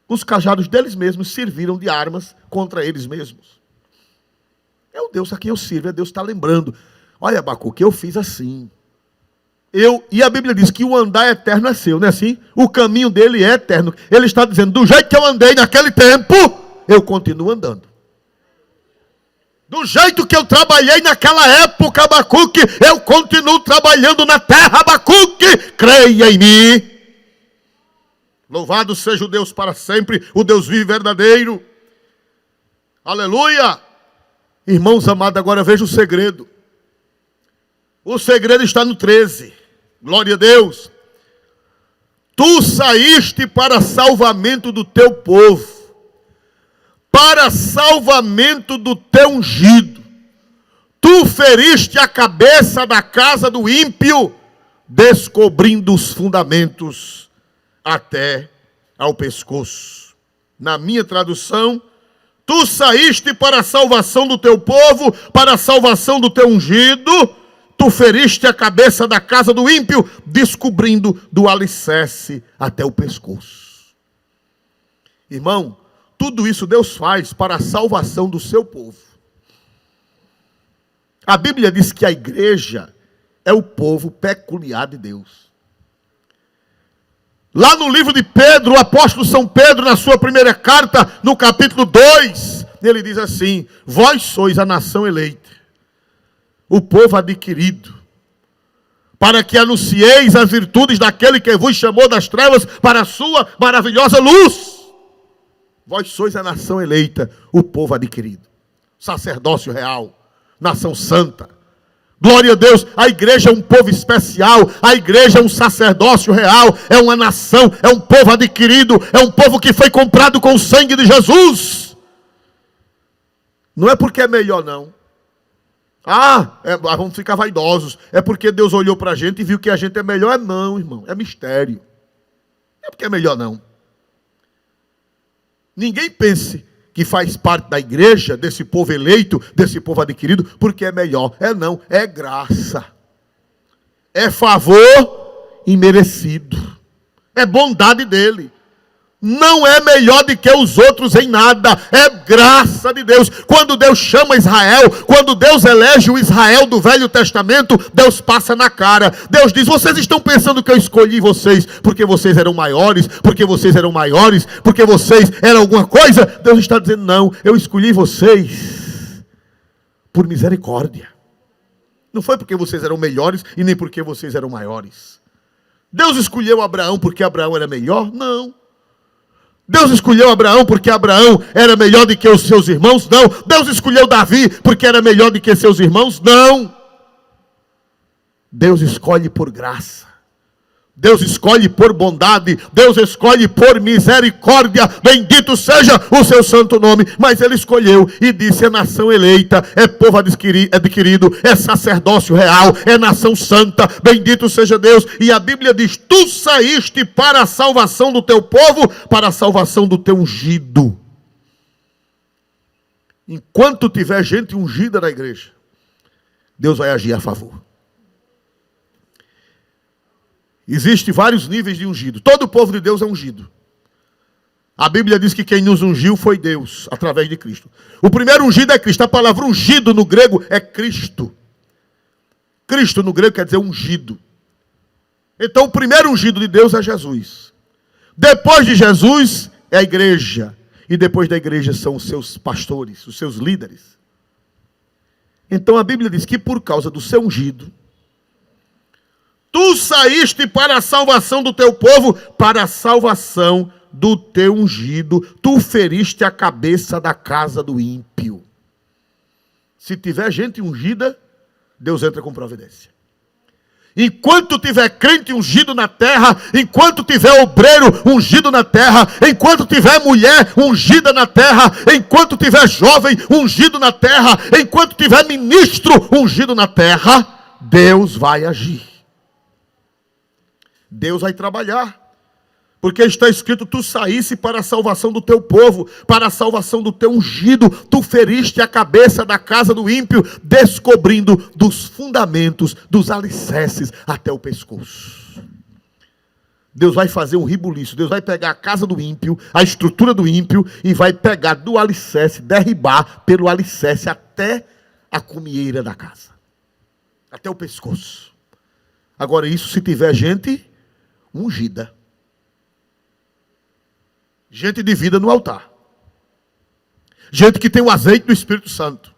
Os cajados deles mesmos serviram de armas contra eles mesmos. É o Deus a quem eu sirvo, é Deus que está lembrando. Olha, Abacuque, eu fiz assim. E a Bíblia diz que o andar eterno é seu, não é assim? O caminho dele é eterno. Ele está dizendo, do jeito que eu andei naquele tempo, eu continuo andando. Do jeito que eu trabalhei naquela época, Abacuque, eu continuo trabalhando na terra, Abacuque, creia em mim. Louvado seja o Deus para sempre, o Deus vivo e verdadeiro. Aleluia! Irmãos amados, agora veja o segredo. O segredo está no 13. Glória a Deus. Tu saíste para salvamento do teu povo, para salvamento do teu ungido. Tu feriste a cabeça da casa do ímpio, descobrindo os fundamentos até ao pescoço. Na minha tradução, tu saíste para a salvação do teu povo, para a salvação do teu ungido. Tu feriste a cabeça da casa do ímpio, descobrindo do alicerce até o pescoço. Irmão, tudo isso Deus faz para a salvação do seu povo. A Bíblia diz que a igreja é o povo peculiar de Deus. Lá no livro de Pedro, o apóstolo São Pedro, na sua primeira carta, no capítulo 2, ele diz assim: vós sois a nação eleita, o povo adquirido, para que anuncieis as virtudes daquele que vos chamou das trevas para a sua maravilhosa luz. Vós sois a nação eleita, o povo adquirido, sacerdócio real, nação santa. Glória a Deus, a igreja é um povo especial, a igreja é um sacerdócio real, é uma nação, é um povo adquirido, é um povo que foi comprado com o sangue de Jesus. Não é porque é melhor não. Vamos ficar vaidosos. É porque Deus olhou para a gente e viu que a gente é melhor. Não, irmão, é mistério. Não é porque é melhor não. Ninguém pense que faz parte da igreja, desse povo eleito, desse povo adquirido, porque é melhor. Não, é graça. É favor imerecido. É bondade dele. Não é melhor do que os outros em nada, é graça de Deus. Quando Deus chama Israel, quando Deus elege o Israel do Velho Testamento, Deus passa na cara. Deus diz, vocês estão pensando que eu escolhi vocês porque vocês eram maiores, porque vocês eram maiores, porque vocês eram alguma coisa? Deus está dizendo, não, eu escolhi vocês por misericórdia. Não foi porque vocês eram melhores e nem porque vocês eram maiores. Deus escolheu Abraão porque Abraão era melhor? Não. Deus escolheu Abraão porque Abraão era melhor do que os seus irmãos? Não. Deus escolheu Davi porque era melhor do que seus irmãos? Não. Deus escolhe por graça. Deus escolhe por bondade, Deus escolhe por misericórdia, bendito seja o seu santo nome. Mas ele escolheu e disse, é nação eleita, é povo adquirido, é sacerdócio real, é nação santa, bendito seja Deus. E a Bíblia diz, tu saíste para a salvação do teu povo, para a salvação do teu ungido. Enquanto tiver gente ungida na igreja, Deus vai agir a favor. Existem vários níveis de ungido. Todo o povo de Deus é ungido. A Bíblia diz que quem nos ungiu foi Deus, através de Cristo. O primeiro ungido é Cristo. A palavra ungido no grego é Cristo. Cristo no grego quer dizer ungido. Então o primeiro ungido de Deus é Jesus. Depois de Jesus é a igreja. E depois da igreja são os seus pastores, os seus líderes. Então a Bíblia diz que por causa do seu ungido, tu saíste para a salvação do teu povo, para a salvação do teu ungido. Tu feriste a cabeça da casa do ímpio. Se tiver gente ungida, Deus entra com providência. Enquanto tiver crente ungido na terra, enquanto tiver obreiro ungido na terra, enquanto tiver mulher ungida na terra, enquanto tiver jovem ungido na terra, enquanto tiver ministro ungido na terra, Deus vai agir. Deus vai trabalhar. Porque está escrito, tu saísse para a salvação do teu povo, para a salvação do teu ungido, tu feriste a cabeça da casa do ímpio, descobrindo dos fundamentos, dos alicerces até o pescoço. Deus vai fazer um ribuliço, Deus vai pegar a casa do ímpio, a estrutura do ímpio, e vai pegar do alicerce, derribar pelo alicerce até a cumieira da casa, até o pescoço. Agora isso se tiver gente ungida. Gente de vida no altar. Gente que tem o azeite do Espírito Santo.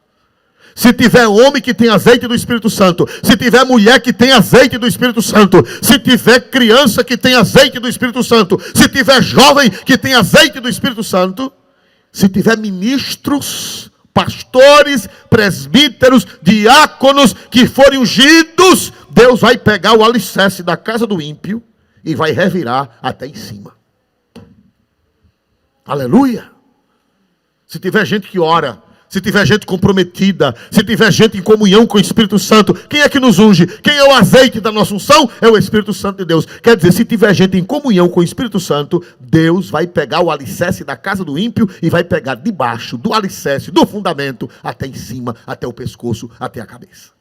Se tiver homem que tem azeite do Espírito Santo. Se tiver mulher que tem azeite do Espírito Santo. Se tiver criança que tem azeite do Espírito Santo. Se tiver jovem que tem azeite do Espírito Santo. Se tiver ministros, pastores, presbíteros, diáconos que forem ungidos. Deus vai pegar o alicerce da casa do ímpio e vai revirar até em cima. Aleluia. Se tiver gente que ora, se tiver gente comprometida, se tiver gente em comunhão com o Espírito Santo, quem é que nos unge? Quem é o azeite da nossa unção? É o Espírito Santo de Deus. Quer dizer, se tiver gente em comunhão com o Espírito Santo, Deus vai pegar o alicerce da casa do ímpio e vai pegar debaixo do alicerce, do fundamento, até em cima, até o pescoço, até a cabeça.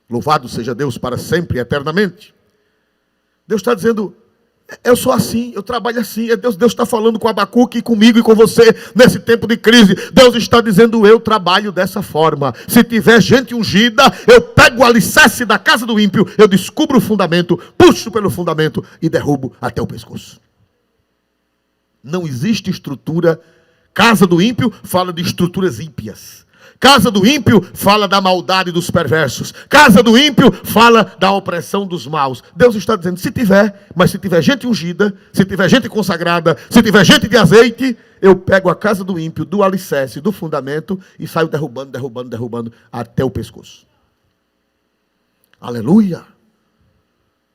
Louvado seja Deus para sempre e eternamente. Deus está dizendo, eu sou assim, eu trabalho assim. Deus está falando com Abacuque, comigo e com você nesse tempo de crise. Deus está dizendo, eu trabalho dessa forma. Se tiver gente ungida, eu pego o alicerce da casa do ímpio, eu descubro o fundamento, puxo pelo fundamento e derrubo até o pescoço. Não existe estrutura. Casa do ímpio fala de estruturas ímpias. Casa do ímpio fala da maldade dos perversos. Casa do ímpio fala da opressão dos maus. Deus está dizendo, se tiver, mas se tiver gente ungida, se tiver gente consagrada, se tiver gente de azeite, eu pego a casa do ímpio, do alicerce, do fundamento e saio derrubando até o pescoço. Aleluia.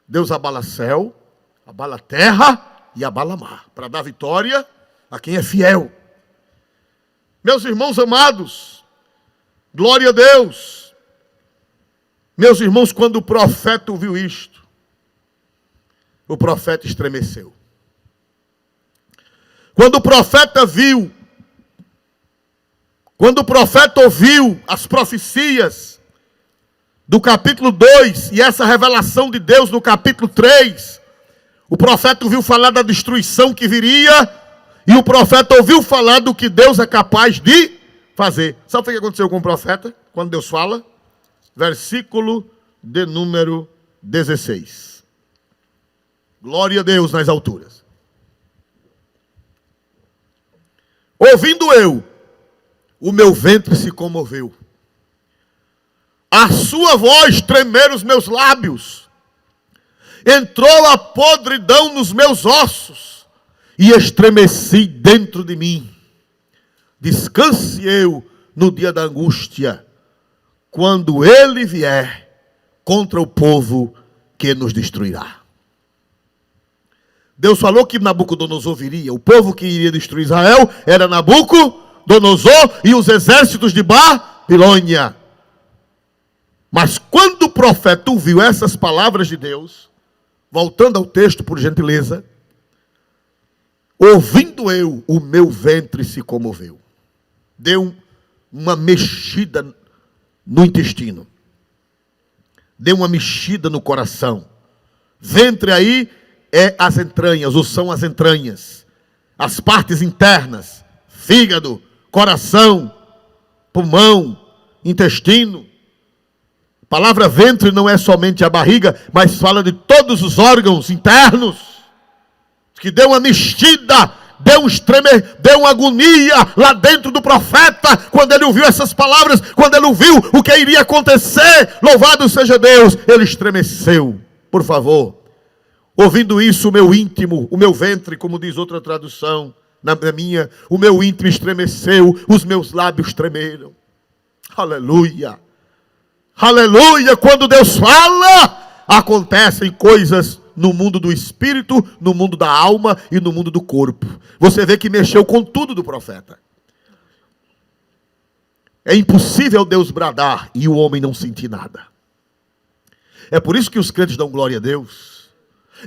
Deus abala céu, abala terra e abala mar, para dar vitória a quem é fiel. Meus irmãos amados, glória a Deus. Meus irmãos, quando o profeta ouviu isto, o profeta estremeceu. Quando o profeta viu, quando o profeta ouviu as profecias do capítulo 2 e essa revelação de Deus no capítulo 3, o profeta ouviu falar da destruição que viria e o profeta ouviu falar do que Deus é capaz de fazer. Sabe o que aconteceu com o profeta? Quando Deus fala? Versículo de número 16. Glória a Deus nas alturas. Ouvindo eu, o meu ventre se comoveu. A sua voz tremeram os meus lábios. Entrou a podridão nos meus ossos. E estremeci dentro de mim. Descanse eu no dia da angústia, quando ele vier contra o povo que nos destruirá. Deus falou que Nabucodonosor viria. O povo que iria destruir Israel era Nabucodonosor e os exércitos de Babilônia. Mas quando o profeta ouviu essas palavras de Deus, voltando ao texto por gentileza, ouvindo eu, o meu ventre se comoveu. Deu uma mexida no intestino. Deu uma mexida no coração. Ventre aí é as entranhas, ou são as entranhas. As partes internas. Fígado, coração, pulmão, intestino. A palavra ventre não é somente a barriga, mas fala de todos os órgãos internos. Que deu uma mexida, deu um estremer, deu uma agonia lá dentro do profeta, quando ele ouviu essas palavras, quando ele ouviu o que iria acontecer. Louvado seja Deus, ele estremeceu. Por favor, ouvindo isso, o meu íntimo, o meu ventre, como diz outra tradução, na minha, o meu íntimo estremeceu, os meus lábios tremeram. Aleluia, aleluia. Quando Deus fala, acontecem coisas no mundo do espírito, no mundo da alma e no mundo do corpo. Você vê que mexeu com tudo do profeta. É impossível Deus bradar e o homem não sentir nada. É por isso que os crentes dão glória a Deus.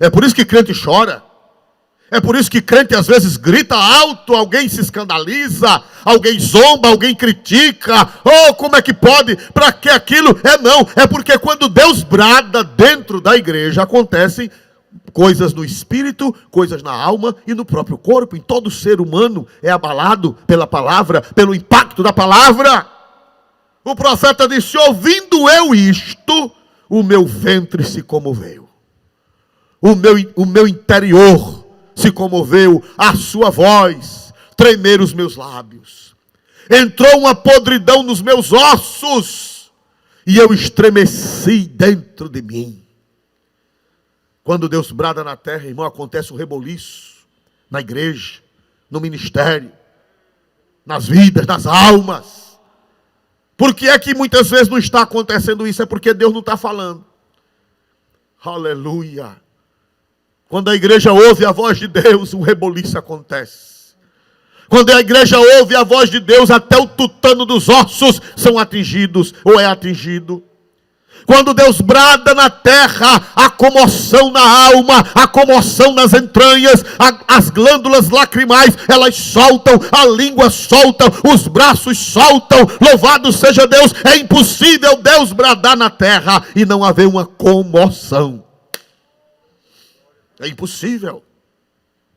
É por isso que crente chora. É por isso que crente às vezes grita alto, alguém se escandaliza, alguém zomba, alguém critica. Oh, como é que pode? Para que aquilo? Não, é porque quando Deus brada dentro da igreja, acontecem coisas no espírito, coisas na alma e no próprio corpo. Em todo ser humano é abalado pela palavra, pelo impacto da palavra. O profeta disse: ouvindo eu isto, o meu ventre se comoveu. O meu interior se comoveu, a sua voz, tremer os meus lábios. Entrou uma podridão nos meus ossos, e eu estremeci dentro de mim. Quando Deus brada na terra, irmão, acontece um reboliço na igreja, no ministério, nas vidas, nas almas. Por que é que muitas vezes não está acontecendo isso? É porque Deus não está falando. Aleluia. Quando a igreja ouve a voz de Deus, um reboliço acontece. Quando a igreja ouve a voz de Deus, até o tutano dos ossos são atingidos, ou é atingido. Quando Deus brada na terra, a comoção na alma, a comoção nas entranhas, as glândulas lacrimais, elas soltam, a língua solta, os braços soltam. Louvado seja Deus. É impossível Deus bradar na terra e não haver uma comoção. É impossível.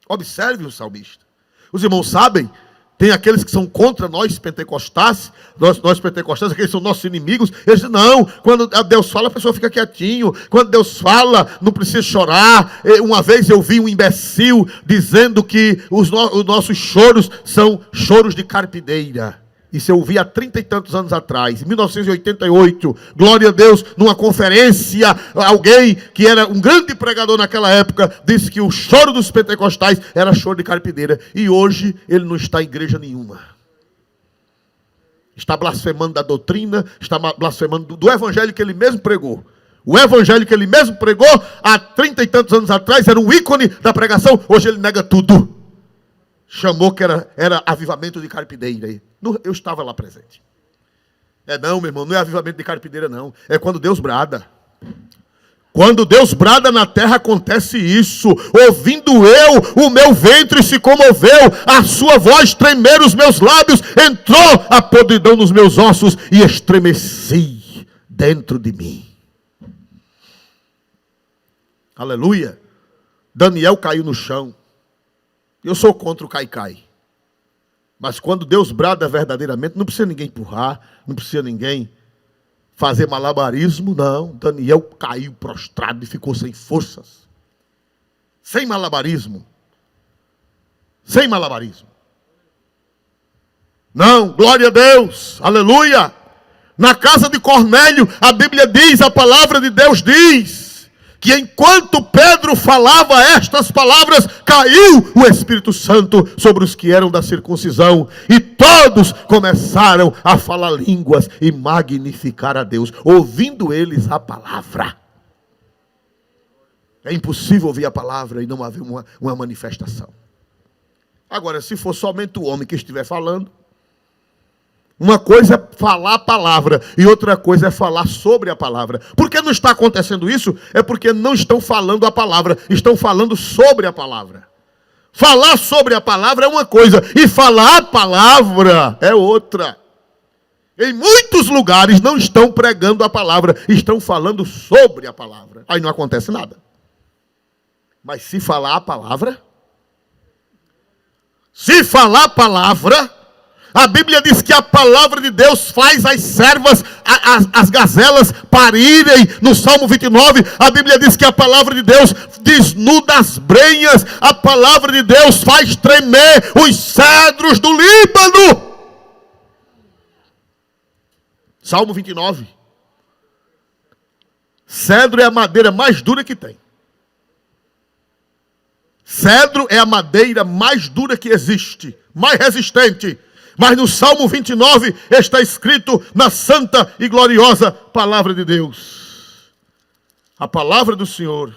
Observe o salmista. Os irmãos sabem, tem aqueles que são contra nós pentecostais, nós pentecostais, aqueles que são nossos inimigos. Eles dizem: não, quando Deus fala, a pessoa fica quietinho. Quando Deus fala, não precisa chorar. Uma vez eu vi um imbecil dizendo que os nossos choros são choros de carpideira. Isso eu ouvi há 30 e tantos anos atrás, em 1988, glória a Deus, numa conferência, alguém que era um grande pregador naquela época, disse que o choro dos pentecostais era choro de carpideira, e hoje ele não está em igreja nenhuma. Está blasfemando da doutrina, está blasfemando do evangelho que ele mesmo pregou. O evangelho que ele mesmo pregou há 30 e tantos anos atrás era um ícone da pregação, hoje ele nega tudo. Chamou que era avivamento de carpideira. Eu estava lá presente. Não, meu irmão, não é avivamento de carpideira, não. É quando Deus brada. Quando Deus brada na terra, acontece isso. Ouvindo eu, o meu ventre se comoveu, a sua voz tremer os meus lábios, entrou a podridão nos meus ossos e estremeci dentro de mim. Aleluia. Daniel caiu no chão. Eu sou contra o cai-cai. Mas quando Deus brada verdadeiramente, não precisa ninguém empurrar, não precisa ninguém fazer malabarismo, não. Daniel caiu prostrado e ficou sem forças. Sem malabarismo. Sem malabarismo. Não, glória a Deus, aleluia. Na casa de Cornélio, a Bíblia diz, a palavra de Deus diz, que enquanto Pedro falava estas palavras, caiu o Espírito Santo sobre os que eram da circuncisão, e todos começaram a falar línguas e magnificar a Deus, ouvindo eles a palavra. É impossível ouvir a palavra e não haver uma manifestação. Agora, se for somente o homem que estiver falando, uma coisa é falar a palavra e outra coisa é falar sobre a palavra. Por que não está acontecendo isso? É porque não estão falando a palavra, estão falando sobre a palavra. Falar sobre a palavra é uma coisa e falar a palavra é outra. Em muitos lugares não estão pregando a palavra, estão falando sobre a palavra. Aí não acontece nada. Mas se falar a palavra, a Bíblia diz que a palavra de Deus faz as servas, as gazelas parirem. No Salmo 29, a Bíblia diz que a palavra de Deus desnuda as brenhas. A palavra de Deus faz tremer os cedros do Líbano. Salmo 29. Cedro é a madeira mais dura que tem. Cedro é a madeira mais dura que existe, mais resistente. Mas no Salmo 29 está escrito na santa e gloriosa palavra de Deus. A palavra do Senhor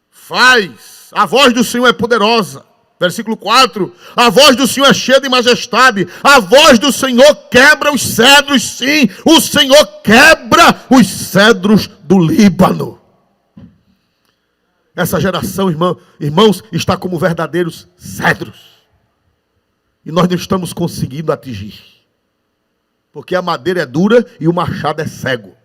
faz, a voz do Senhor é poderosa. Versículo 4, a voz do Senhor é cheia de majestade, a voz do Senhor quebra os cedros, sim, o Senhor quebra os cedros do Líbano. Essa geração, irmãos, está como verdadeiros cedros. E nós não estamos conseguindo atingir. Porque a madeira é dura e o machado é cego.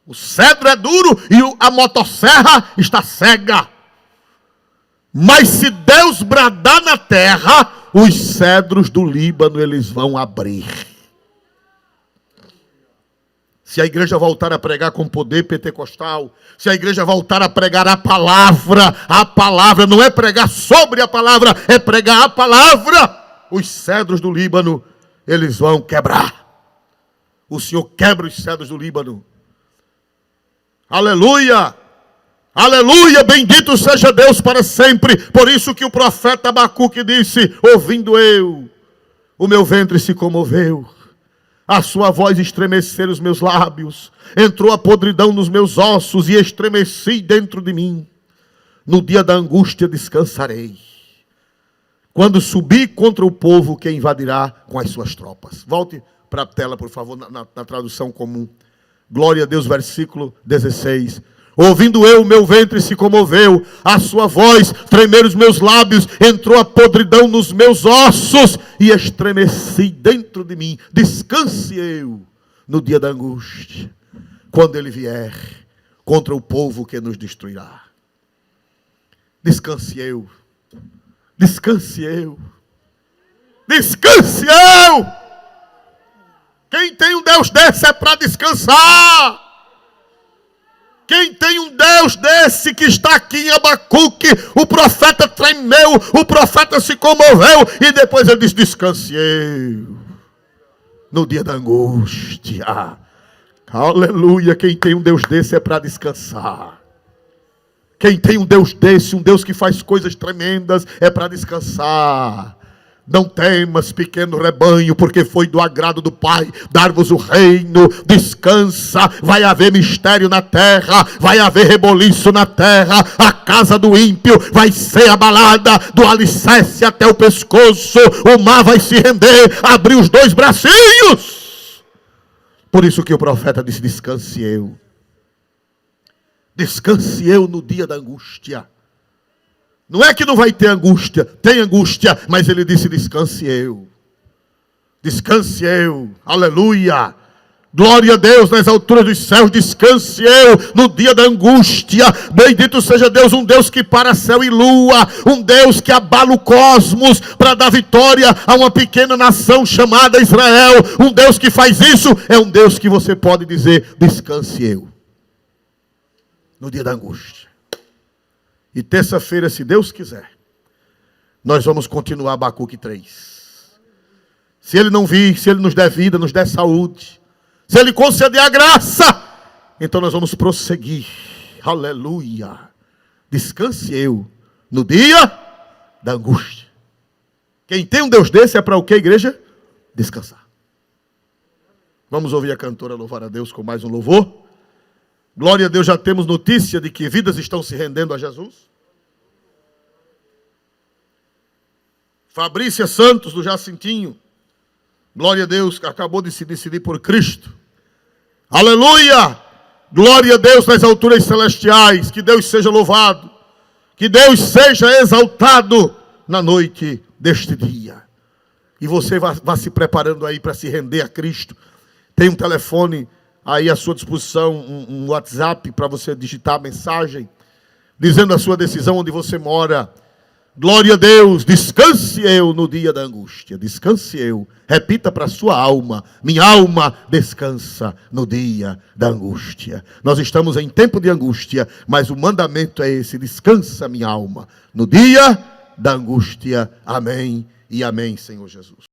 O cedro é duro e a motosserra está cega. Mas se Deus bradar na terra, os cedros do Líbano eles vão abrir. Se a igreja voltar a pregar com poder pentecostal, se a igreja voltar a pregar a palavra não é pregar sobre a palavra, é pregar a palavra, os cedros do Líbano, eles vão quebrar. O Senhor quebra os cedros do Líbano. Aleluia! Aleluia! Bendito seja Deus para sempre. Por isso que o profeta Abacuque disse, ouvindo eu, o meu ventre se comoveu. A sua voz estremeceram os meus lábios, entrou a podridão nos meus ossos e estremeci dentro de mim. No dia da angústia descansarei, quando subir contra o povo que invadirá com as suas tropas. Volte para a tela, por favor, na tradução comum. Glória a Deus, versículo 16. Ouvindo eu, o meu ventre se comoveu, a sua voz tremeram os meus lábios, entrou a podridão nos meus ossos e estremeci dentro de mim. Descanse eu no dia da angústia, quando ele vier contra o povo que nos destruirá. Descanse eu, descanse eu, descanse eu. Quem tem um Deus desse é para descansar. Quem tem um Deus desse que está aqui em Abacuque, o profeta tremeu, o profeta se comoveu e depois ele disse, descanse eu no dia da angústia. Aleluia, quem tem um Deus desse é para descansar. Quem tem um Deus desse, um Deus que faz coisas tremendas, é para descansar. Não temas, pequeno rebanho, porque foi do agrado do Pai dar-vos o reino. Descansa, vai haver mistério na terra, vai haver reboliço na terra. A casa do ímpio vai ser abalada do alicerce até o pescoço. O mar vai se render, abrir os dois bracinhos. Por isso que o profeta disse, descanse eu. Descanse eu no dia da angústia. Não é que não vai ter angústia, tem angústia, mas ele disse, descanse eu. Descanse eu, aleluia. Glória a Deus nas alturas dos céus, descanse eu no dia da angústia. Bendito seja Deus, um Deus que para céu e lua, um Deus que abala o cosmos para dar vitória a uma pequena nação chamada Israel. Um Deus que faz isso, é um Deus que você pode dizer, descanse eu no dia da angústia. E terça-feira, se Deus quiser, nós vamos continuar Abacuque 3. Se Ele não vir, se Ele nos der vida, nos der saúde, se Ele conceder a graça, então nós vamos prosseguir. Aleluia. Descanse eu no dia da angústia. Quem tem um Deus desse é para o que, igreja? Descansar. Vamos ouvir a cantora louvar a Deus com mais um louvor. Glória a Deus, já temos notícia de que vidas estão se rendendo a Jesus. Fabrícia Santos, do Jacintinho. Glória a Deus, que acabou de se decidir por Cristo. Aleluia! Glória a Deus nas alturas celestiais. Que Deus seja louvado. Que Deus seja exaltado na noite deste dia. E você vá se preparando aí para se render a Cristo. Tem um telefone aí à sua disposição, um WhatsApp para você digitar a mensagem, dizendo a sua decisão onde você mora. Glória a Deus, descanse eu no dia da angústia, descanse eu. Repita para a sua alma, minha alma descansa no dia da angústia. Nós estamos em tempo de angústia, mas o mandamento é esse, descansa minha alma no dia da angústia. Amém e amém, Senhor Jesus.